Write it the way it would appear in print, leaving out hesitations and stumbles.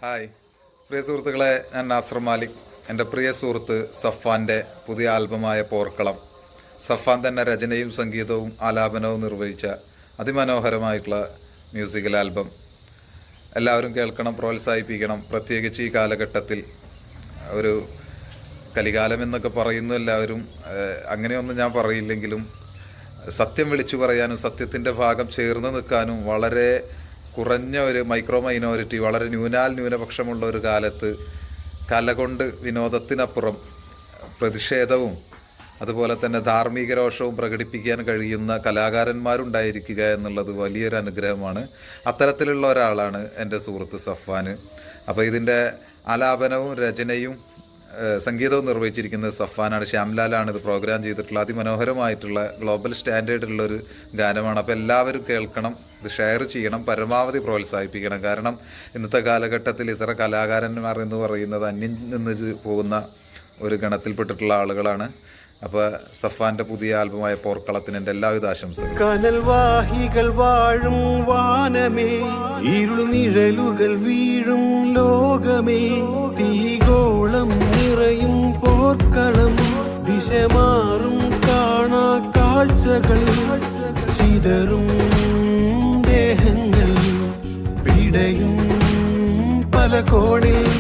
Hi പ്രിയ സുഹൃത്തുക്കളെ, ഞാൻ നാസർ മാലിക്. എൻ്റെ പ്രിയ സുഹൃത്ത് സഫാൻ്റെ പുതിയ ആൽബമായ പോർക്കളം. സഫാൻ തന്നെ രചനയും സംഗീതവും ആലാപനവും നിർവഹിച്ച അതിമനോഹരമായിട്ടുള്ള മ്യൂസിക്കൽ ആൽബം എല്ലാവരും കേൾക്കണം, പ്രോത്സാഹിപ്പിക്കണം. പ്രത്യേകിച്ച് ഈ കാലഘട്ടത്തിൽ ഒരു കലികാലം എന്നൊക്കെ പറയുന്നു എല്ലാവരും. അങ്ങനെയൊന്നും ഞാൻ പറയില്ലെങ്കിലും സത്യം വിളിച്ചു പറയാനും സത്യത്തിൻ്റെ ഭാഗം ചേർന്ന് നിൽക്കാനും വളരെ കുറഞ്ഞ ഒരു മൈനോറിറ്റി, വളരെ ന്യൂനപക്ഷമുള്ള ഒരു കാലത്ത് കലകൊണ്ട് വിനോദത്തിനപ്പുറം പ്രതിഷേധവും അതുപോലെ തന്നെ ധാർമ്മിക രോഷവും പ്രകടിപ്പിക്കാൻ കഴിയുന്ന കലാകാരന്മാരുണ്ടായിരിക്കുക എന്നുള്ളത് വലിയൊരു അനുഗ്രഹമാണ്. അത്തരത്തിലുള്ള ഒരാളാണ് എൻ്റെ സുഹൃത്ത് സഫാൻ. അപ്പോൾ ഇതിൻ്റെ ആലാപനവും രചനയും സംഗീതവും നിർവഹിച്ചിരിക്കുന്നത് സഫാനാണ്. ശ്യാംലാലാണ് ഇത് പ്രോഗ്രാം ചെയ്തിട്ടുള്ള അതിമനോഹരമായിട്ടുള്ള ഗ്ലോബൽ സ്റ്റാൻഡേർഡിലുള്ളൊരു ഗാനമാണ്. അപ്പോൾ എല്ലാവരും കേൾക്കണം, ഇത് ഷെയർ ചെയ്യണം, പരമാവധി പ്രോത്സാഹിപ്പിക്കണം. കാരണം ഇന്നത്തെ കാലഘട്ടത്തിൽ ഇത്തരം കലാകാരന്മാർ എന്ന് പറയുന്നത് അന്യം നിന്ന് പോകുന്ന ഒരു ഗണത്തിൽപ്പെട്ടിട്ടുള്ള ആളുകളാണ്. അപ്പോൾ സഫാന്റെ പുതിയ ആൽബമായ പോർക്കളത്തിന് എൻ്റെ എല്ലാവിധ ആശംസകളും. കനൽവാഹികൾ വാഴും വാനമേ, ഇരുനിഴലുകൾ വീഴും ലോകമേ, തീഗോളം നിറയും പോർക്കളം, ദിശമാറും കാണാ കാഴ്ചകൾ, ചിതറും ദേഹങ്ങൾ പിടയും പല കോണിൽ.